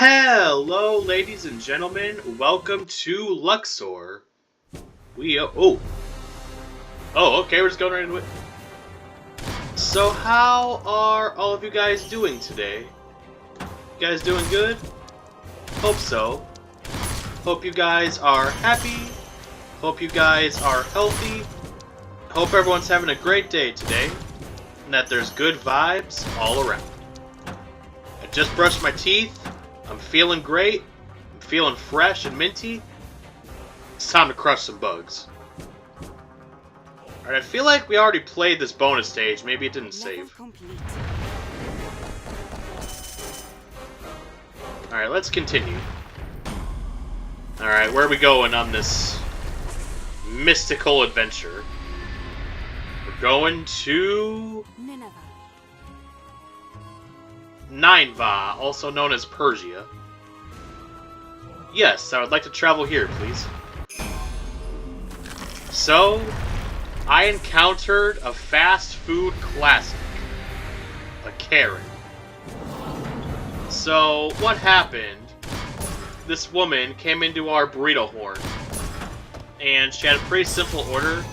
Hello, ladies and gentlemen. Welcome to Luxor. Okay, we're just going right into it. So, how are all of you guys doing today? You guys doing good? Hope so. Hope you guys are happy. Hope you guys are healthy. Hope everyone's having a great day today, and that there's good vibes all around. I just brushed my teeth. I'm feeling great. I'm feeling fresh and minty. It's time to crush some bugs. Alright, I feel like we already played this bonus stage. Maybe it didn't save. Alright, let's continue. Alright, where are we going on this mystical adventure? We're going to Nineveh, also known as Persia. Yes, I would like to travel here, please. So, I encountered a fast food classic. A Karen. So, what happened? This woman came into our burrito horn, and she had a pretty simple order.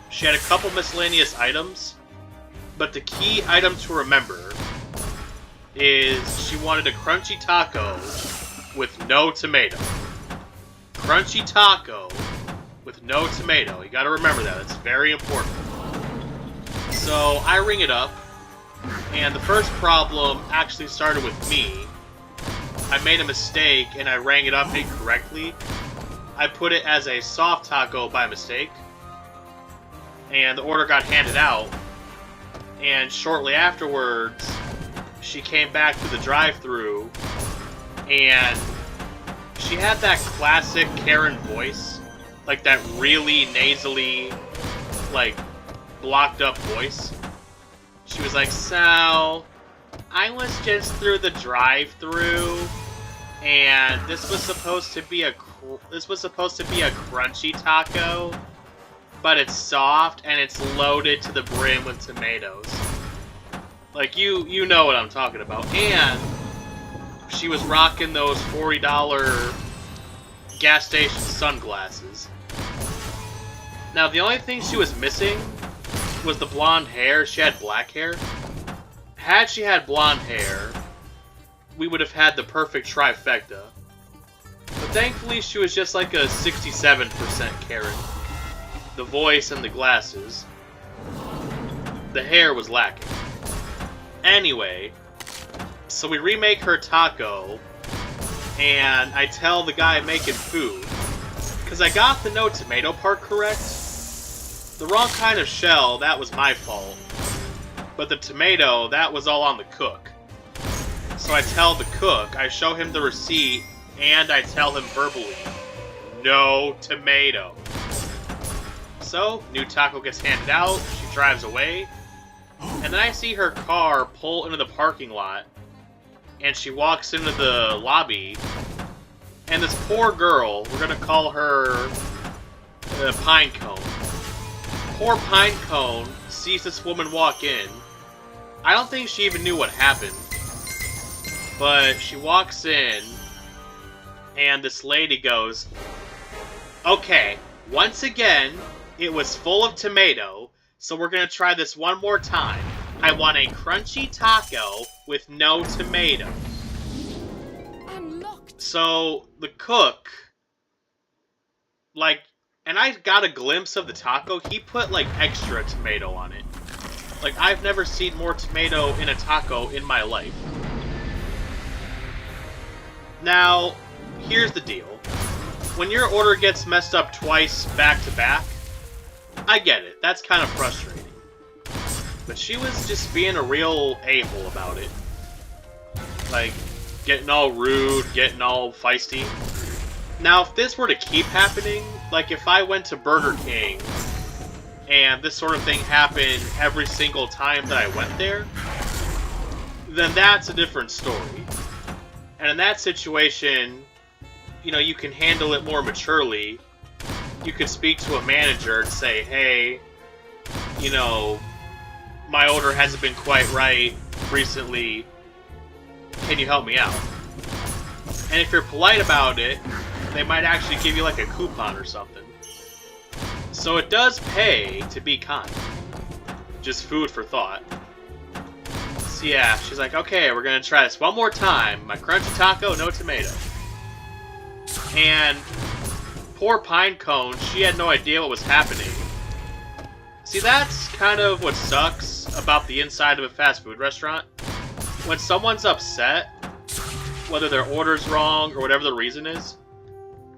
She had a couple miscellaneous items, but the key item to remember is she wanted a crunchy taco with no tomato. Crunchy taco with no tomato. You gotta remember that. It's very important. So I ring it up, and the first problem actually started with me. I made a mistake and I rang it up incorrectly. I put it as a soft taco by mistake, and the order got handed out, and shortly afterwards she came back to the drive-thru, and she had that classic Karen voice, like that really nasally, like, blocked up voice. She was like, "So, I was just through the drive-thru, and this was supposed to be a crunchy taco, but it's soft and it's loaded to the brim with tomatoes." Like, you know what I'm talking about. And she was rocking those $40 gas station sunglasses. Now, the only thing she was missing was the blonde hair. She had black hair. Had she had blonde hair, we would have had the perfect trifecta. But thankfully, she was just like a 67% Karen. The voice and the glasses. The hair was lacking. Anyway, so we remake her taco, and I tell the guy making food, because I got the no tomato part correct. The wrong kind of shell, that was my fault. But the tomato, that was all on the cook. So I tell the cook, I show him the receipt, and I tell him verbally, no tomato. So, new taco gets handed out, she drives away, and then I see her car pull into the parking lot, and she walks into the lobby, and this poor girl, we're gonna call her Pinecone. Poor Pinecone sees this woman walk in. I don't think she even knew what happened, but she walks in, and this lady goes, "Okay, once again, it was full of tomato, so we're gonna try this one more time. I want a crunchy taco with no tomato." Unlocked. So, the cook, like, and I got a glimpse of the taco, he put, like, extra tomato on it. Like, I've never seen more tomato in a taco in my life. Now, here's the deal. When your order gets messed up twice back to back, I get it. That's kind of frustrating. But she was just being a real a-hole about it. Like, getting all rude, getting all feisty. Now, if this were to keep happening, like if I went to Burger King and this sort of thing happened every single time that I went there, then that's a different story. And in that situation, you know, you can handle it more maturely. You could speak to a manager and say, "Hey, you know, my order hasn't been quite right recently. Can you help me out?" And if you're polite about it, they might actually give you like a coupon or something. So it does pay to be kind. Just food for thought. So yeah, she's like, okay, we're gonna try this one more time. My crunchy taco, no tomato. And poor Pinecone, she had no idea what was happening. See, that's kind of what sucks about the inside of a fast food restaurant. When someone's upset, whether their order's wrong or whatever the reason is,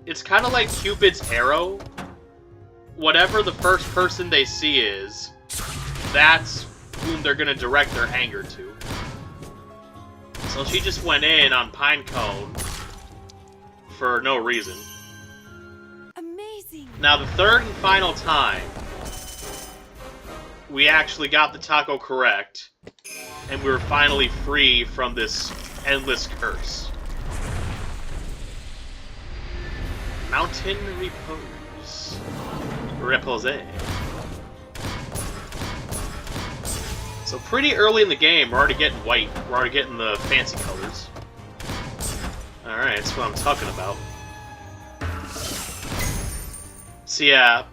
it's kind of like Cupid's arrow. Whatever the first person they see is, that's whom they're going to direct their anger to. So she just went in on Pinecone for no reason. Amazing. Now, the third and final time, we actually got the taco correct, and we were finally free from this endless curse. Mountain repose. Repose. So pretty early in the game, we're already getting white. We're already getting the fancy colors. Alright, that's what I'm talking about. So yeah,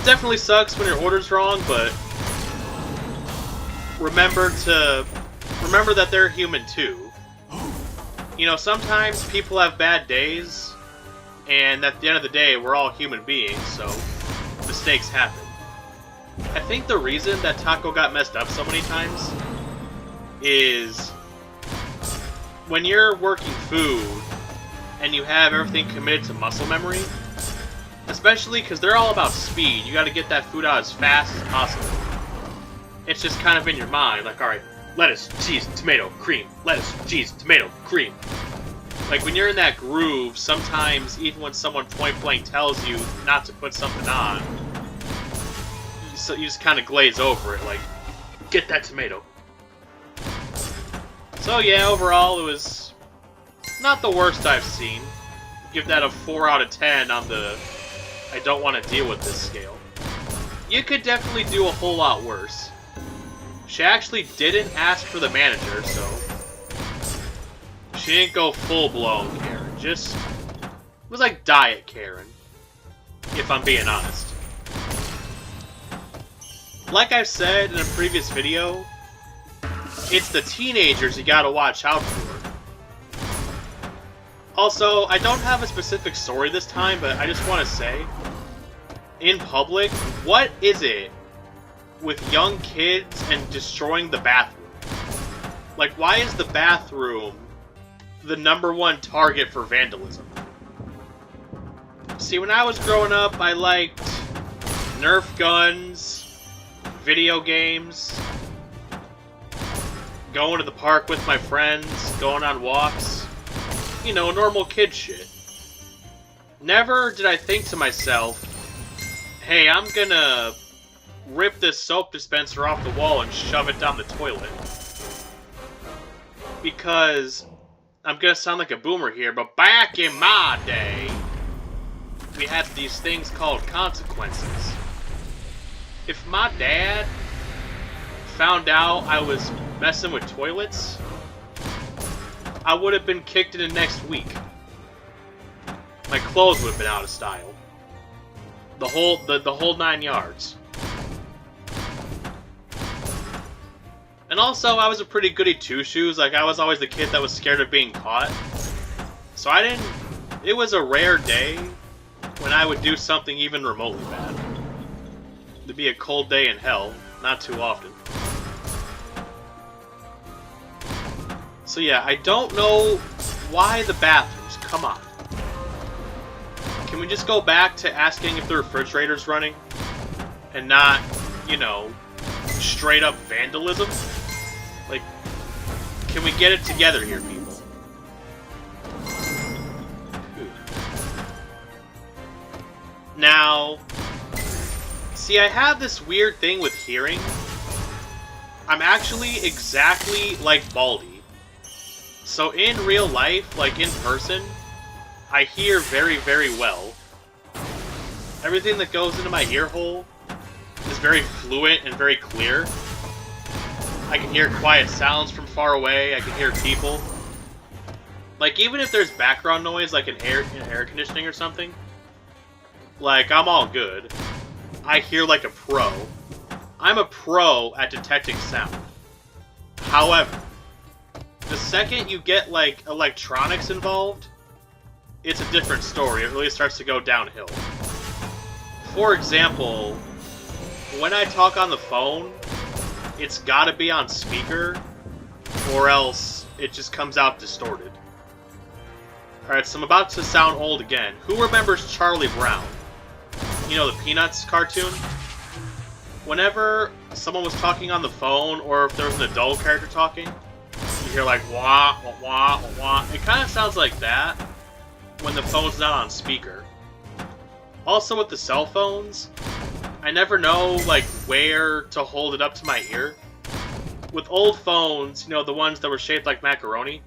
definitely sucks when your order's wrong, but remember that they're human too. You know, sometimes people have bad days, and at the end of the day, we're all human beings, so mistakes happen. I think the reason that Taco got messed up so many times is when you're working food and you have everything committed to muscle memory, especially because they're all about speed, you gotta get that food out as fast as possible. It's just kind of in your mind, like, alright, lettuce, cheese, tomato, cream, lettuce, cheese, tomato, cream. Like, when you're in that groove, sometimes, even when someone point-blank tells you not to put something on, you just kind of glaze over it, like, get that tomato. So yeah, overall, it was not the worst I've seen. Give that a 4 out of 10 on the I don't want to deal with this scale. You could definitely do a whole lot worse. She actually didn't ask for the manager, so she didn't go full-blown Karen. Just, it was like Diet Karen, if I'm being honest. Like I've said in a previous video, it's the teenagers you gotta watch out for. Also, I don't have a specific story this time, but I just want to say, in public, what is it with young kids and destroying the bathroom? Like, why is the bathroom the #1 target for vandalism? See, when I was growing up, I liked Nerf guns, video games, going to the park with my friends, going on walks. You know, normal kid shit. Never did I think to myself, hey, I'm gonna rip this soap dispenser off the wall and shove it down the toilet. Because, I'm gonna sound like a boomer here, but back in my day, we had these things called consequences. If my dad found out I was messing with toilets, I would have been kicked in the next week. My clothes would have been out of style. The whole 9 yards. And also, I was a pretty goody two-shoes. Like, I was always the kid that was scared of being caught. So I didn't... It was a rare day when I would do something even remotely bad. It'd be a cold day in hell. Not too often. So yeah, I don't know why the bathrooms. Come on. Can we just go back to asking if the refrigerator's running? And not, you know, straight up vandalism? Like, can we get it together here, people? Now, see, I have this weird thing with hearing. I'm actually exactly like Baldi. So in real life, like in person, I hear very, very well. Everything that goes into my ear hole is very fluent and very clear. I can hear quiet sounds from far away, I can hear people. Like, even if there's background noise, like an air conditioning or something, like, I'm all good. I hear like a pro. I'm a pro at detecting sound. However, the second you get, like, electronics involved, it's a different story. It really starts to go downhill. For example, when I talk on the phone, it's gotta be on speaker, or else it just comes out distorted. Alright, so I'm about to sound old again. Who remembers Charlie Brown? You know, the Peanuts cartoon? Whenever someone was talking on the phone, or if there was an adult character talking, you hear like, wah, wah, wah, wah, wah. It kind of sounds like that when the phone's not on speaker. Also with the cell phones, I never know, like, where to hold it up to my ear. With old phones, you know, the ones that were shaped like macaroni,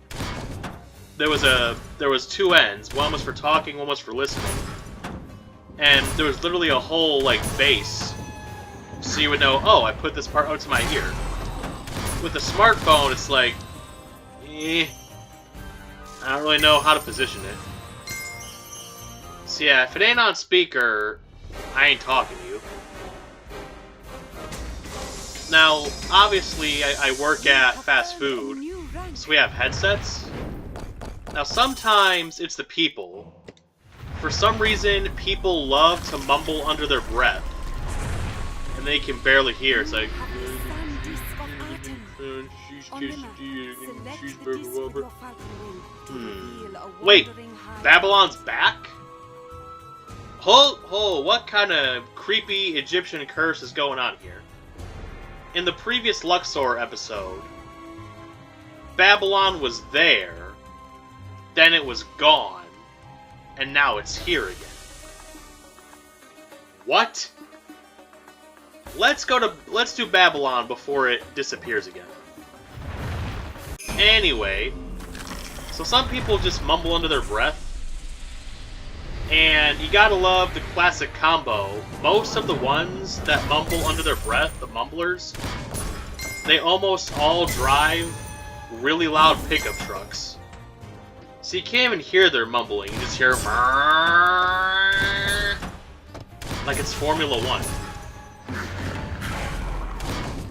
there was two ends. One was for talking, one was for listening. And there was literally a whole, like, base. So you would know, oh, I put this part out to my ear. With a smartphone, it's like, I don't really know how to position it. So yeah, if it ain't on speaker, I ain't talking to you. Now, obviously, I work at fast food, so we have headsets. Now, sometimes it's the people. For some reason, people love to mumble under their breath. And they can barely hear. It's like... Wait, Babylon's back? What kind of creepy Egyptian curse is going on here? In the previous Luxor episode, Babylon was there, then it was gone, and now it's here again. What? Let's do Babylon before it disappears again. Anyway, so some people just mumble under their breath. And you gotta love the classic combo. Most of the ones that mumble under their breath, the mumblers, they almost all drive really loud pickup trucks. So you can't even hear their mumbling, you just hear like it's Formula 1.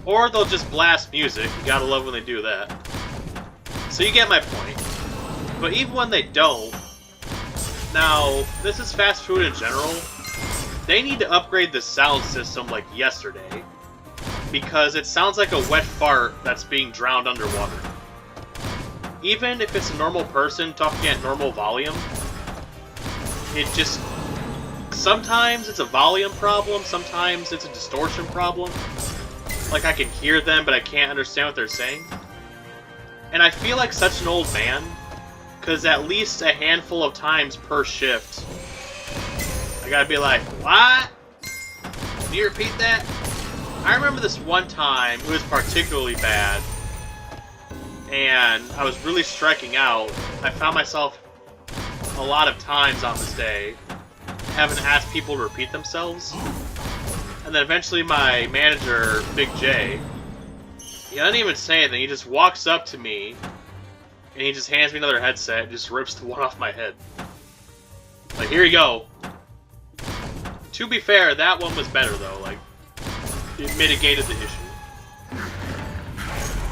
Or they'll just blast music, you gotta love when they do that. So you get my point. But even when they don't, now, this is fast food in general, they need to upgrade the sound system like yesterday, because it sounds like a wet fart that's being drowned underwater. Even if it's a normal person talking at normal volume, it just... sometimes it's a volume problem, sometimes it's a distortion problem. Like I can hear them, but I can't understand what they're saying. And I feel like such an old man, because at least a handful of times per shift, I gotta be like, what? Can you repeat that? I remember this one time, it was particularly bad, and I was really striking out. I found myself a lot of times on this day having to ask people to repeat themselves. And then eventually my manager, Big J, he doesn't even say anything, he just walks up to me, and he just hands me another headset and just rips the one off my head. Like, here you go. To be fair, that one was better, though. Like, it mitigated the issue.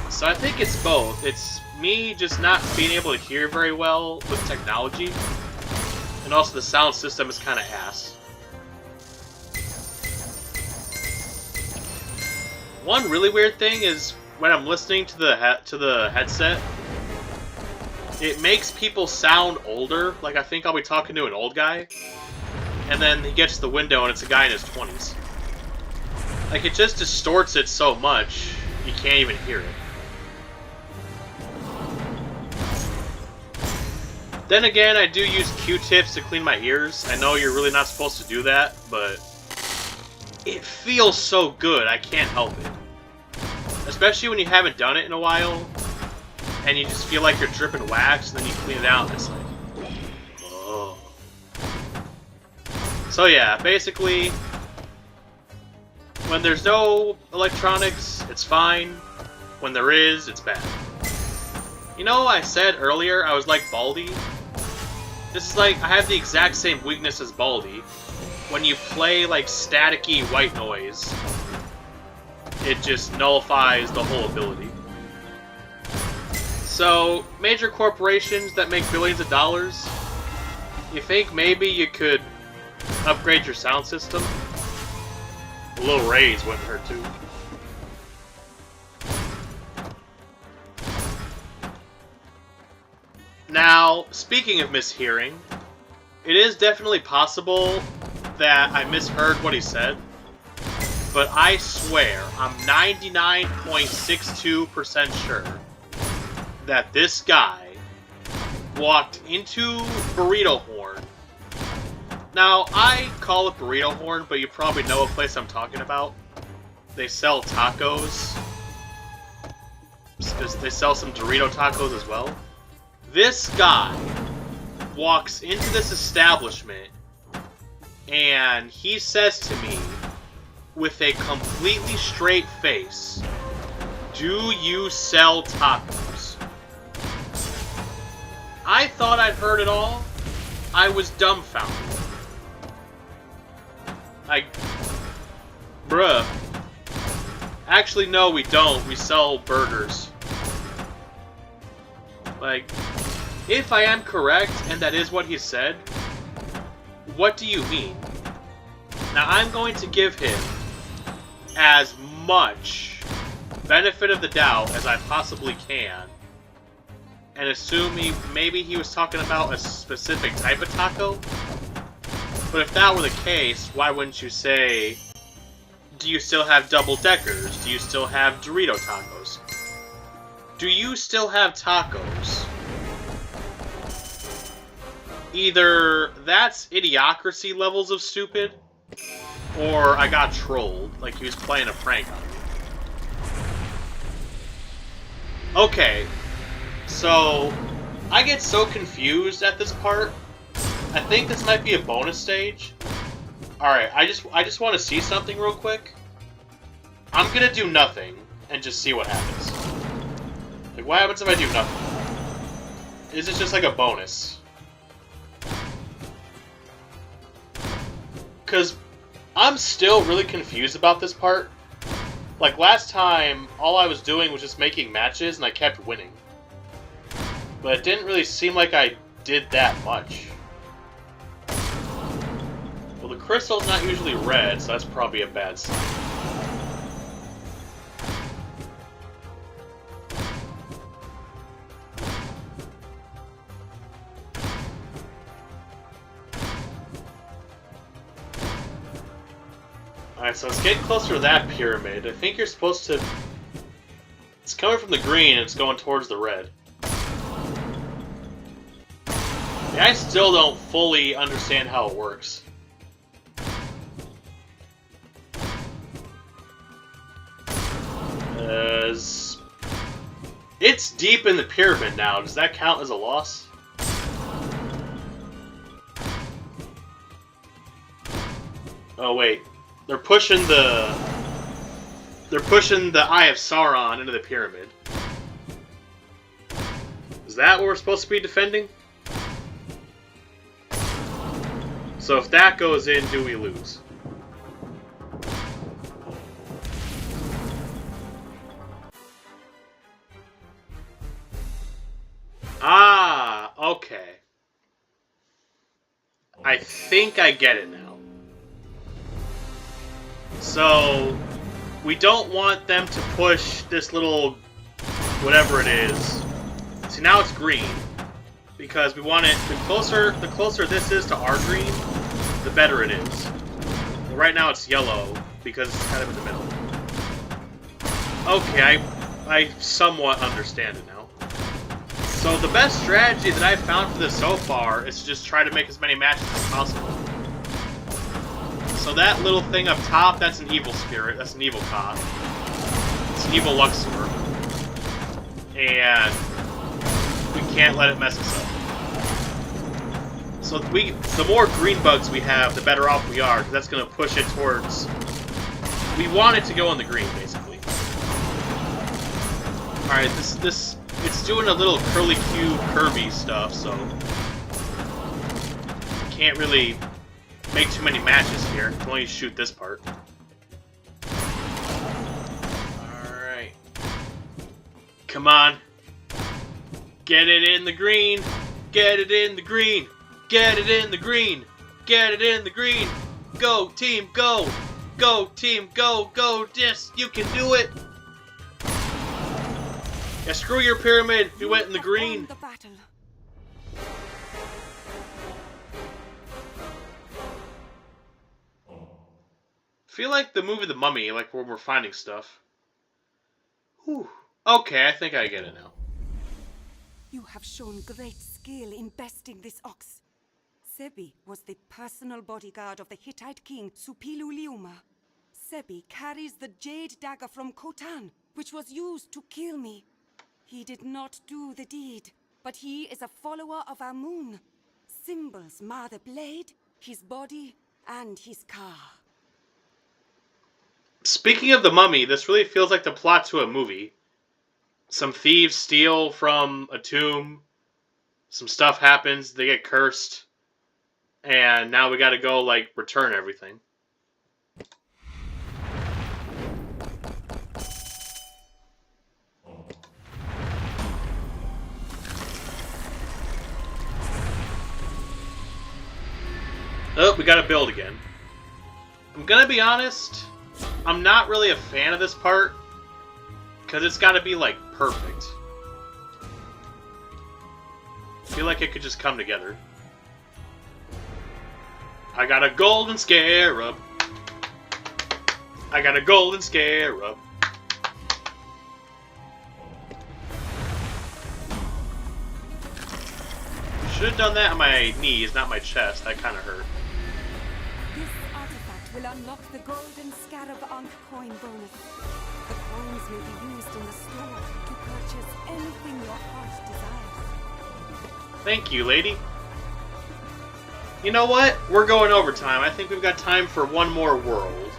So I think it's both. It's me just not being able to hear very well with technology, and also the sound system is kind of ass. One really weird thing is when I'm listening to the headset, it makes people sound older. Like, I think I'll be talking to an old guy, and then he gets to the window and it's a guy in his 20s. Like, it just distorts it so much, you can't even hear it. Then again, I do use Q-tips to clean my ears. I know you're really not supposed to do that, but it feels so good, I can't help it. Especially when you haven't done it in a while, and you just feel like you're dripping wax, and then you clean it out, and it's like, oh. So yeah, basically, when there's no electronics, it's fine. When there is, it's bad. You know, I said earlier I was like Baldi. This is like, I have the exact same weakness as Baldi. When you play like staticky white noise, it just nullifies the whole ability. So, major corporations that make billions of dollars, you think maybe you could upgrade your sound system? A little raise wouldn't hurt too. Now, speaking of mishearing, it is definitely possible that I misheard what he said, but I swear, I'm 99.62% sure that this guy walked into Burrito Horn. Now, I call it Burrito Horn, but you probably know a place I'm talking about. They sell tacos. They sell some Dorito tacos as well. This guy walks into this establishment and he says to me with a completely straight face, "Do you sell tacos?" I thought I'd heard it all. I was dumbfounded. Bruh. Actually, no, we don't. We sell burgers. Like, if I am correct, and that is what he said, what do you mean? Now, I'm going to give him as much benefit of the doubt as I possibly can, and assume maybe he was talking about a specific type of taco? But if that were the case, why wouldn't you say, do you still have double-deckers? Do you still have Dorito tacos? Do you still have tacos? Either that's idiocracy levels of stupid, or I got trolled, like he was playing a prank on me. Okay, so I get so confused at this part. I think this might be a bonus stage. Alright, I just want to see something real quick. I'm gonna do nothing and just see what happens. Like, what happens if I do nothing? Is it just like a bonus? Because I'm still really confused about this part. Like, last time, all I was doing was just making matches and I kept winning. But it didn't really seem like I did that much. Well, the crystal's not usually red, so that's probably a bad sign. Alright, so let's get closer to that pyramid. I think you're supposed to... It's coming from the green and it's going towards the red. Yeah, I still don't fully understand how it works. It's deep in the pyramid now. Does that count as a loss? Oh wait, they're pushing the Eye of Sauron into the pyramid. Is that what we're supposed to be defending? So if that goes in, do we lose? Ah, okay. I think I get it now. So, we don't want them to push this little whatever it is. See, now it's green. Because we want it, the closer this is to our green, the better it is. Well, right now it's yellow, because it's kind of in the middle. Okay, I somewhat understand it now. So the best strategy that I've found for this so far is to just try to make as many matches as possible. So that little thing up top, that's an evil spirit, that's an evil cop. It's an evil Luxor. And we can't let it mess us up. So the more green bugs we have, the better off we are, because that's going to push it towards... We want it to go on the green, basically. Alright, this it's doing a little curly Q curvy stuff, so can't really make too many matches here. Can only shoot this part. Alright. Come on. Get it in the green. Get it in the green. Get it in the green. Get it in the green. Go, team, go. Go, team, go. Go, Dis. You can do it. Yeah, screw your pyramid. We went in the green. Feel like the movie The Mummy, like where we're finding stuff. Whew. Okay, I think I get it now. You have shown great skill in besting this ox. Sebi was the personal bodyguard of the Hittite king Suppiluliuma. Sebi carries the jade dagger from Khotan, which was used to kill me. He did not do the deed, but he is a follower of Amun. Symbols mar the blade, his body, and his car. Speaking of The Mummy, this really feels like the plot to a movie. Some thieves steal from a tomb. Some stuff happens. They get cursed. And now we gotta go, like, return everything. Oh, we gotta build again. I'm gonna be honest, I'm not really a fan of this part, because it's gotta be, like, perfect. I feel like it could just come together. I got a golden scarab. I got a golden scarab. Should have done that on my knees, not my chest. That kind of hurt. This artifact will unlock the golden scarab Ankh coin bonus. The coins may be used in the store to purchase anything your heart desires. Thank you, lady. You know what? We're going overtime. I think we've got time for one more world.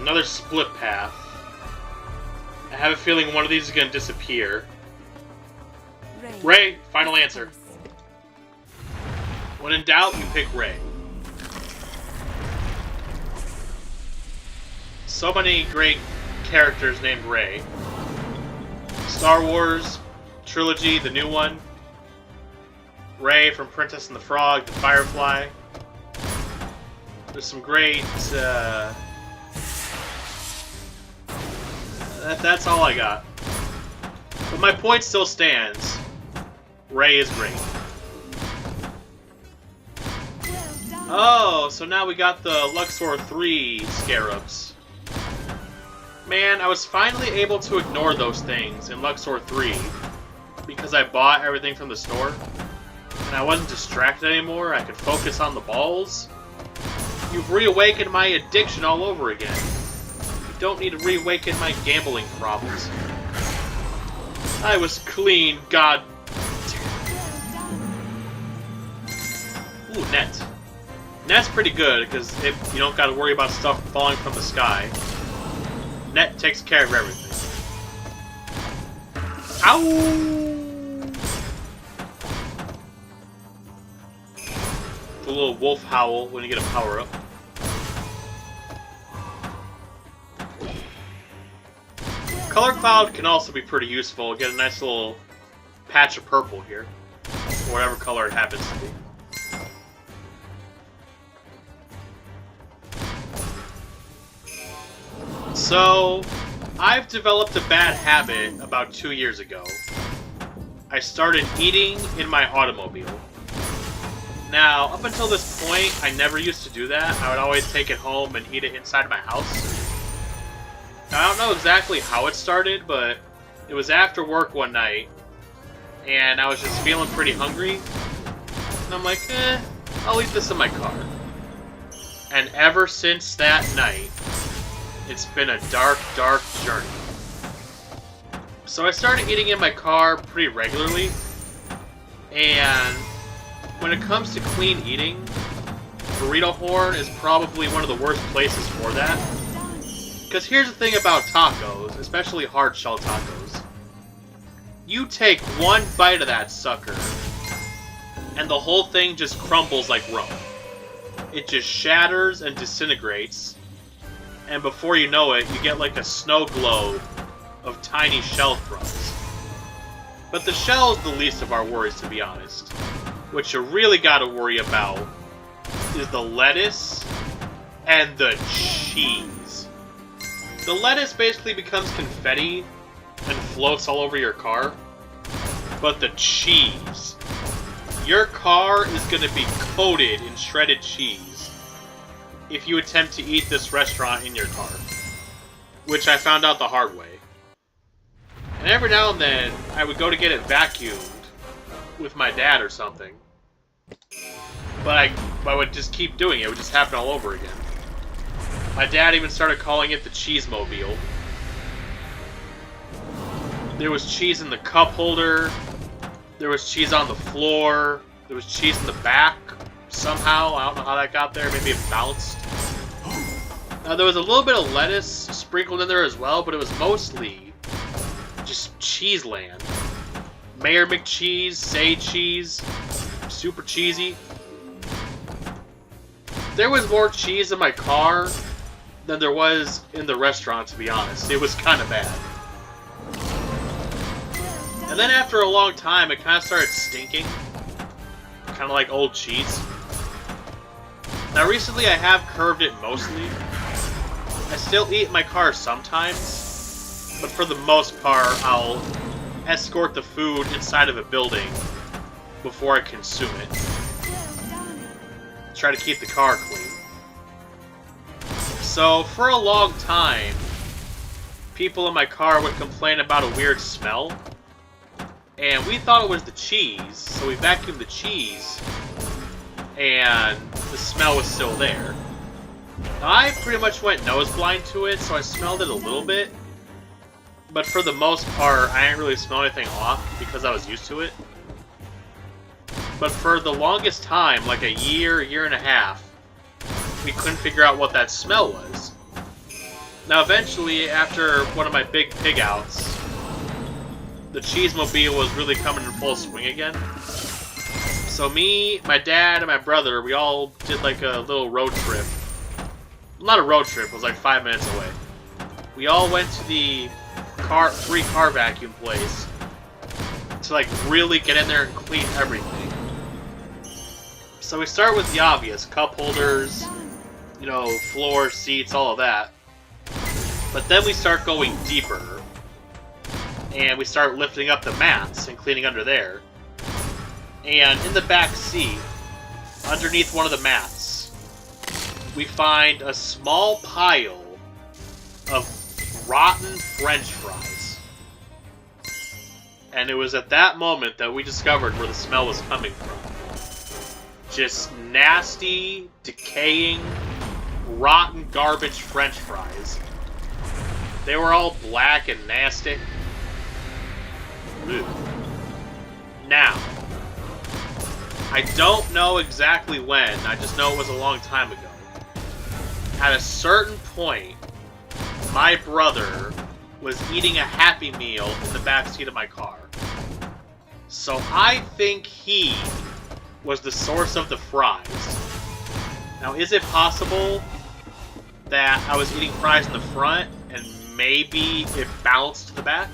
Another split path. I have a feeling one of these is going to disappear. Ray, final answer. When in doubt, you pick Ray. So many great characters named Ray. Star Wars trilogy, the new one. Ray from Princess and the Frog, the Firefly. There's some great. That's all I got. But my point still stands. Ray is great. Oh, so now we got the Luxor 3 scarabs. Man, I was finally able to ignore those things in Luxor 3 because I bought everything from the store. And I wasn't distracted anymore. I could focus on the balls. You've reawakened my addiction all over again. You don't need to reawaken my gambling problems. I was clean, god. Ooh, net. Net's pretty good, because you don't gotta worry about stuff falling from the sky. Net takes care of everything. Ow! The little wolf howl when you get a power-up. Color Cloud can also be pretty useful. Get a nice little patch of purple here. Or whatever color it happens to be. So, I've developed a bad habit about 2 years ago. I started eating in my automobile. Now, up until this point, I never used to do that. I would always take it home and eat it inside my house. Now, I don't know exactly how it started, but it was after work one night, and I was just feeling pretty hungry. And I'm like, I'll eat this in my car. And ever since that night, it's been a dark, dark journey. So I started eating in my car pretty regularly, and when it comes to clean eating, Burrito Horn is probably one of the worst places for that. Because here's the thing about tacos, especially hard shell tacos. You take one bite of that sucker, and the whole thing just crumbles like Rome. It just shatters and disintegrates, and before you know it, you get like a snow globe of tiny shell crumbs. But the shell is the least of our worries, to be honest. What you really gotta worry about is the lettuce and the cheese. The lettuce basically becomes confetti and floats all over your car, but the cheese, your car is going to be coated in shredded cheese if you attempt to eat this restaurant in your car, which I found out the hard way. And every now and then, I would go to get it vacuumed with my dad or something, but I would just keep doing it. It would just happen all over again. My dad even started calling it the Cheese-mobile. There was cheese in the cup holder. There was cheese on the floor. There was cheese in the back. Somehow, I don't know how that got there. Maybe it bounced. Now, there was a little bit of lettuce sprinkled in there as well, but it was mostly just cheese land. Mayor McCheese, Say Cheese, super cheesy. There was more cheese in my car than there was in the restaurant, to be honest. It was kind of bad. And then after a long time, it kind of started stinking. Kind of like old cheese. Now recently I have curved it mostly. I still eat in my car sometimes, but for the most part, I'll escort the food inside of a building before I consume it. Try to keep the car clean. So, for a long time, people in my car would complain about a weird smell. And we thought it was the cheese, so we vacuumed the cheese, and the smell was still there. Now, I pretty much went nose blind to it, so I smelled it a little bit. But for the most part, I didn't really smell anything off because I was used to it. But for the longest time, like a year and a half, we couldn't figure out what that smell was. Now eventually, after one of my big pig outs, the Cheese-mobile was really coming in full swing again. So me, my dad, and my brother, we all did like a little road trip. Not a road trip, it was like 5 minutes away. We all went to the free car vacuum place to like really get in there and clean everything. So we start with the obvious, cup holders, you know, floor, seats, all of that. But then we start going deeper. And we start lifting up the mats and cleaning under there. And in the back seat, underneath one of the mats, we find a small pile of rotten French fries. And it was at that moment that we discovered where the smell was coming from. Just nasty, decaying, rotten garbage French fries. They were all black and nasty. Ew. Now, I don't know exactly when, I just know it was a long time ago. At a certain point, my brother was eating a Happy Meal in the backseat of my car. So I think he was the source of the fries. Now, is it possible that I was eating fries in the front and maybe it bounced to the back?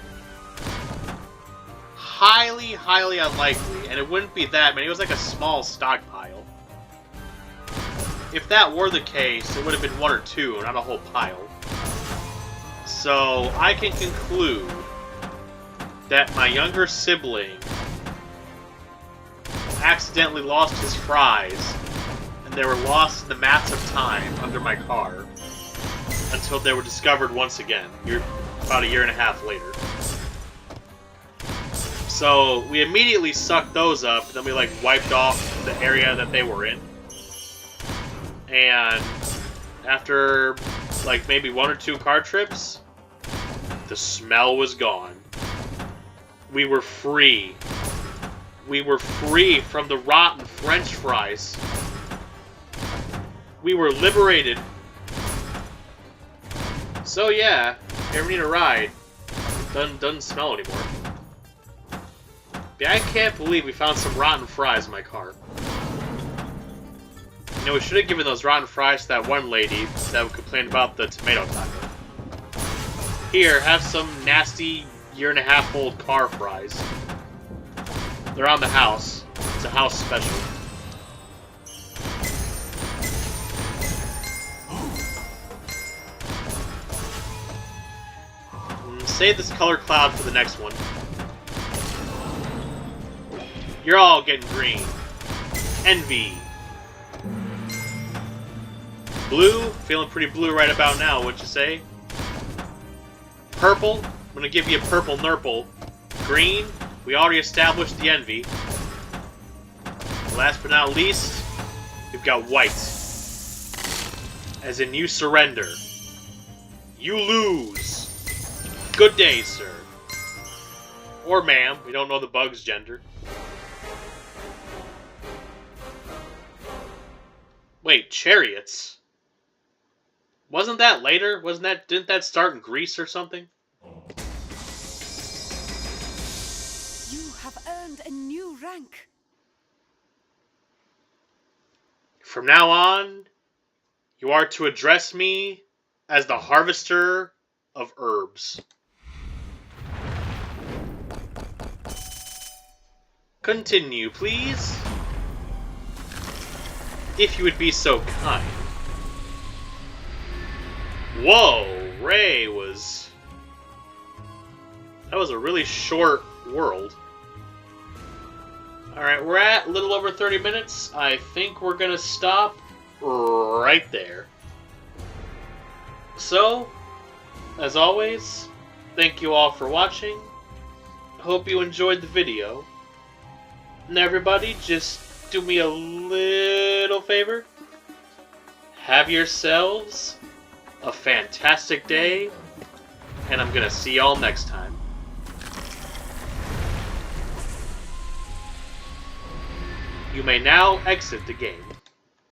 Highly, highly unlikely, and it wouldn't be that many. It was like a small stockpile. If that were the case, it would have been one or two, not a whole pile. So, I can conclude that my younger sibling accidentally lost his fries, and they were lost in the mats of time under my car until they were discovered once again, about a year and a half later. So we immediately sucked those up, and then we like wiped off the area that they were in. And after like maybe 1 or 2 car trips, the smell was gone. We were free. We were free from the rotten French fries. We were liberated. So yeah, if you ever need a ride, doesn't smell anymore. Yeah, I can't believe we found some rotten fries in my car. You know, we should have given those rotten fries to that one lady that complained about the tomato taco. Here, have some nasty year-and-a-half-old car fries. They're on the house. It's a house special. Save this color cloud for the next one. You're all getting green. Envy. Blue, feeling pretty blue right about now, wouldn't you say? Purple, I'm gonna give you a purple nurple. Green, we already established the envy. Last but not least, we've got white. As in you surrender. You lose. Good day, sir. Or ma'am, we don't know the bug's gender. Wait, chariots? Wasn't that later? Didn't that start in Greece or something? You have earned a new rank. From now on, you are to address me as the harvester of herbs. Continue, please. If you would be so kind. Whoa, Ray was... That was a really short world. Alright, we're at a little over 30 minutes. I think we're gonna stop right there. So, as always, thank you all for watching. Hope you enjoyed the video. And everybody, just do me a little favor. Have yourselves a fantastic day, and I'm gonna see y'all next time. You may now exit the game.